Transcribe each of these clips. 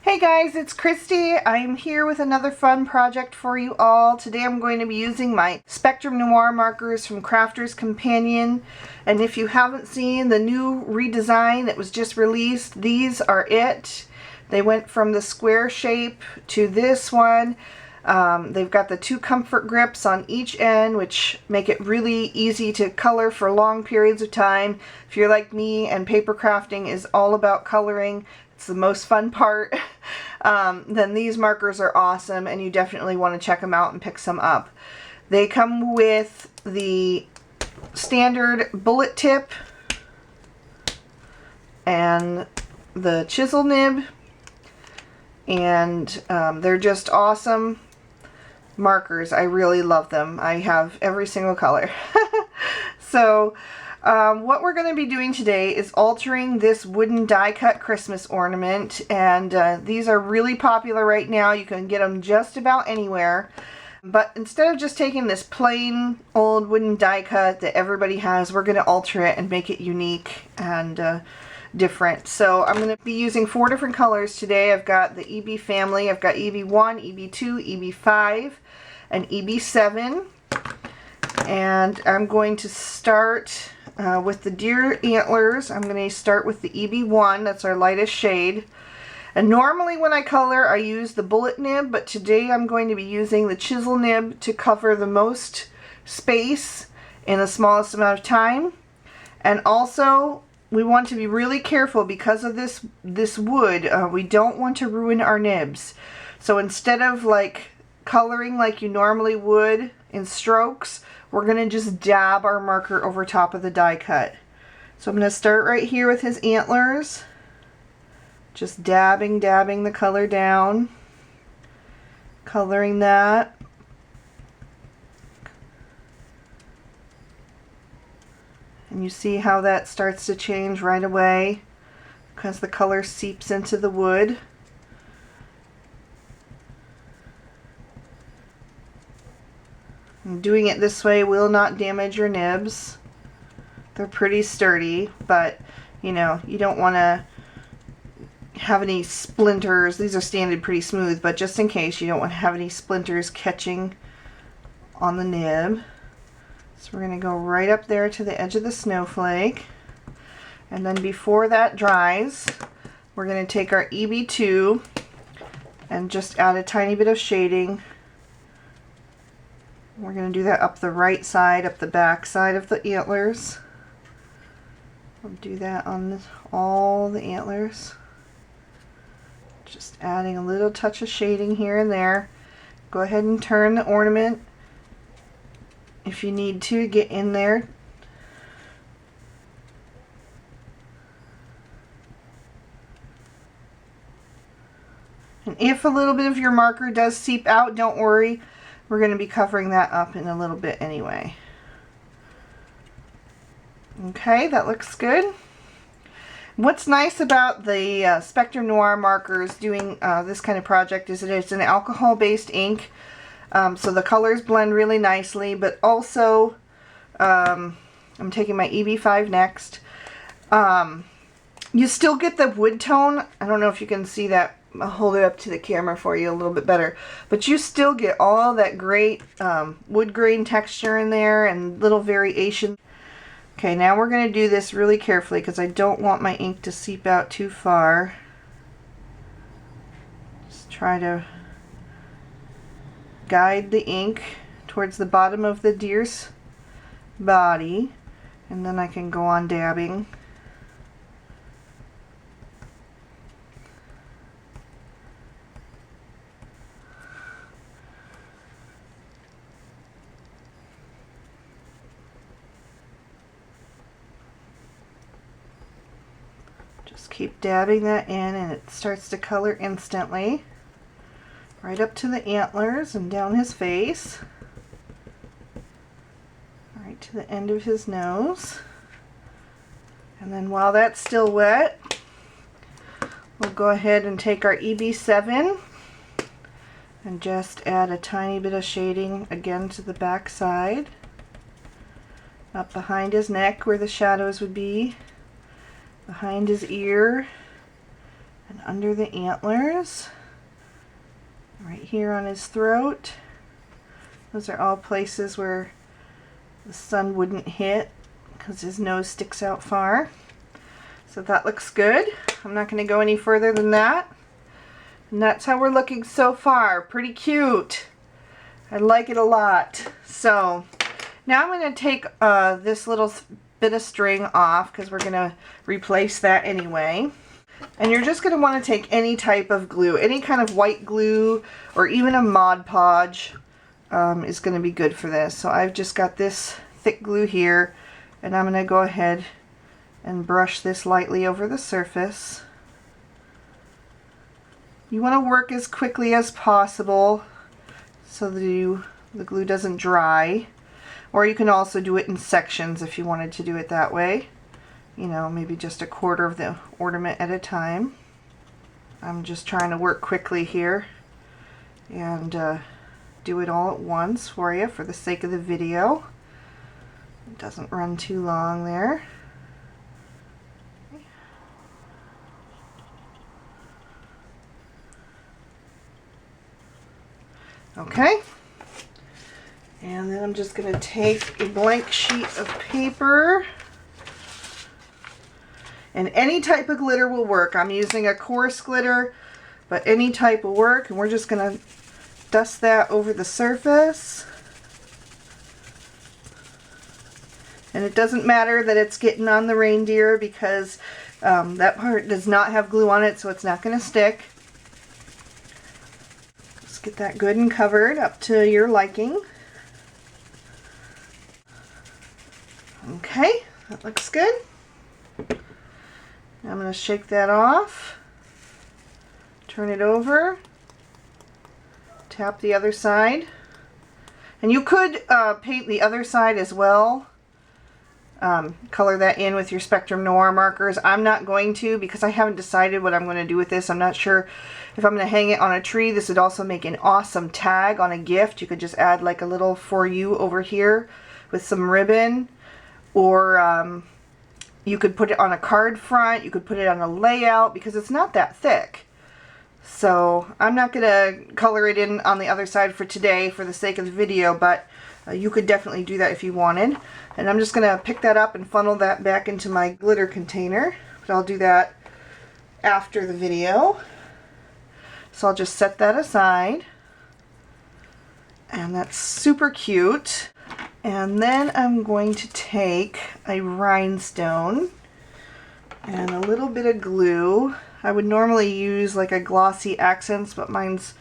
Hey guys, it's Christy. I'm here with another fun project for you all. Today I'm going to be using my Spectrum Noir markers from Crafter's Companion. And if you haven't seen the new redesign that was just released, these are it. They went from the square shape to this one. They've got the two comfort grips on each end, which make it really easy to color for long periods of time. If you're like me and paper crafting is all about coloring, it's the most fun part, then these markers are awesome and you definitely want to check them out and pick some up. They come with the standard bullet tip and the chisel nib, and they're just awesome markers. I really love them. I have every single color. So what we're going to be doing today is altering this wooden die cut Christmas ornament, and these are really popular right now. You can get them just about anywhere. But instead of just taking this plain old wooden die cut that everybody has, we're going to alter it and make it unique and different. So I'm going to be using 4 different colors today. I've got the EB family. I've got EB1, EB2, EB5, and EB7. And I'm going to start with the deer antlers. I'm going to start with the EB1. That's our lightest shade. And normally when I color I use the bullet nib, but today I'm going to be using the chisel nib to cover the most space in the smallest amount of time. And also we want to be really careful because of this wood. We don't want to ruin our nibs. So instead of like coloring like you normally would in strokes, we're going to just dab our marker over top of the die cut. So I'm going to start right here with his antlers. Just dabbing the color down. Coloring that. And you see how that starts to change right away because the color seeps into the wood. And doing it this way will not damage your nibs. They're pretty sturdy, but you know, you don't want to have any splinters. These are standing pretty smooth, but just in case, you don't want to have any splinters catching on the nib. So we're going to go right up there to the edge of the snowflake. And then before that dries, we're going to take our EB2 and just add a tiny bit of shading. We're going to do that up the right side, up the back side of the antlers. We'll do that on all the antlers. Just adding a little touch of shading here and there. Go ahead and turn the ornament if you need to get in there. And if a little bit of your marker does seep out, don't worry. We're going to be covering that up in a little bit anyway. Okay, that looks good. What's nice about the Spectrum Noir markers doing this kind of project is that it's an alcohol-based ink, so the colors blend really nicely, but also I'm taking my EB5 next. You still get the wood tone. I don't know if you can see that. I'll hold it up to the camera for you a little bit better. But you still get all that great wood grain texture in there and little variation. Okay, now we're going to do this really carefully because I don't want my ink to seep out too far. Just try to guide the ink towards the bottom of the deer's body, and then I can go on dabbing. Just keep dabbing that in and it starts to color instantly. Right up to the antlers and down his face. Right to the end of his nose. And then while that's still wet, we'll go ahead and take our EB7 and just add a tiny bit of shading again to the back side. Up behind his neck where the shadows would be. Behind his ear, and under the antlers, right here on his throat. Those are all places where the sun wouldn't hit because his nose sticks out far. So that looks good. I'm not going to go any further than that. And that's how we're looking so far. Pretty cute. I like it a lot. So now I'm going to take this little bit of string off because we're going to replace that anyway. And you're just going to want to take any type of glue. Any kind of white glue or even a Mod Podge is going to be good for this. So I've just got this thick glue here, and I'm going to go ahead and brush this lightly over the surface. You want to work as quickly as possible so the glue doesn't dry. Or you can also do it in sections if you wanted to do it that way. You know, maybe just a quarter of the ornament at a time. I'm just trying to work quickly here and do it all at once for you for the sake of the video. It doesn't run too long there. Okay, and then I'm just going to take a blank sheet of paper, and any type of glitter will work. I'm using a coarse glitter, but any type will work, and we're just going to dust that over the surface. And it doesn't matter that it's getting on the reindeer because that part does not have glue on it, so it's not going to stick. Get that good and covered up to your liking. Okay, that looks good. Now I'm going to shake that off, turn it over, tap the other side, and you could paint the other side as well. Color that in with your Spectrum Noir markers. I'm not going to because I haven't decided what I'm going to do with this. I'm not sure if I'm going to hang it on a tree. This would also make an awesome tag on a gift. You could just add like a little "for you" over here with some ribbon, or you could put it on a card front. You could put it on a layout because it's not that thick. So I'm not going to color it in on the other side for today for the sake of the video, but you could definitely do that if you wanted. And I'm just going to pick that up and funnel that back into my glitter container. But I'll do that after the video. So I'll just set that aside. And that's super cute. And then I'm going to take a rhinestone and a little bit of glue. I would normally use like a glossy accents, but mine's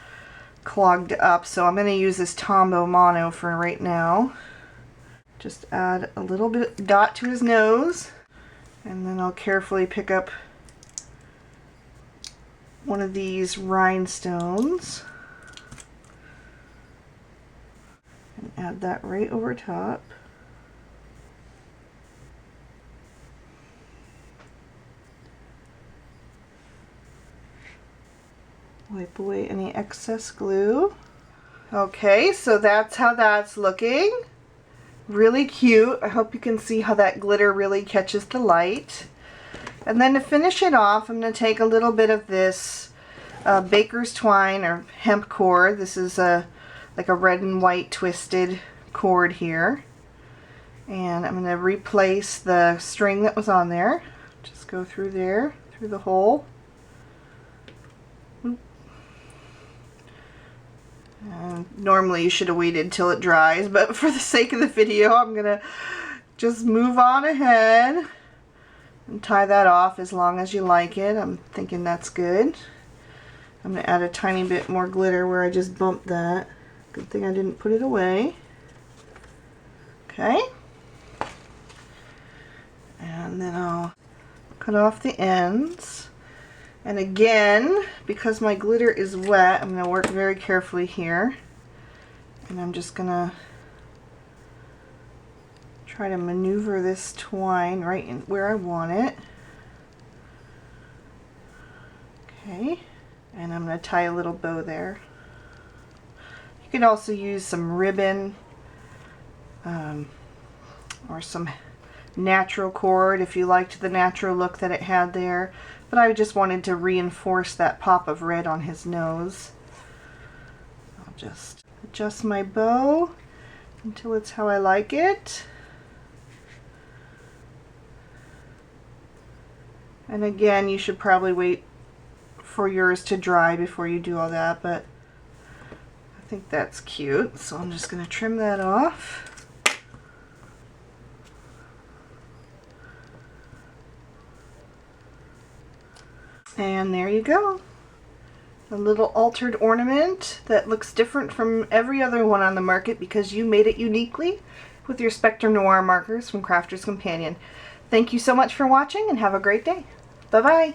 clogged up, so I'm going to use this Tombow Mono for right now. Just add a little bit dot to his nose, and then I'll carefully pick up one of these rhinestones and add that right over top. Wipe away any excess glue. Okay, so that's how that's looking. Really cute. I hope you can see how that glitter really catches the light. And then to finish it off, I'm going to take a little bit of this baker's twine or hemp cord. This is like a red and white twisted cord here. And I'm going to replace the string that was on there. Just go through there, through the hole. Normally you should have waited till it dries, but for the sake of the video, I'm gonna just move on ahead and tie that off as long as you like it. I'm thinking that's good. I'm gonna add a tiny bit more glitter where I just bumped that. Good thing I didn't put it away. Okay. And then I'll cut off the ends. And again, because my glitter is wet, I'm going to work very carefully here. And I'm just going to try to maneuver this twine right in where I want it. Okay, and I'm going to tie a little bow there. You could also use some ribbon or some natural cord if you liked the natural look that it had there. But I just wanted to reinforce that pop of red on his nose. I'll just adjust my bow until it's how I like it. And again, you should probably wait for yours to dry before you do all that, but I think that's cute. So I'm just going to trim that off. And there you go. A little altered ornament that looks different from every other one on the market because you made it uniquely with your Spectre Noir markers from Crafter's Companion. Thank you so much for watching and have a great day. Bye-bye.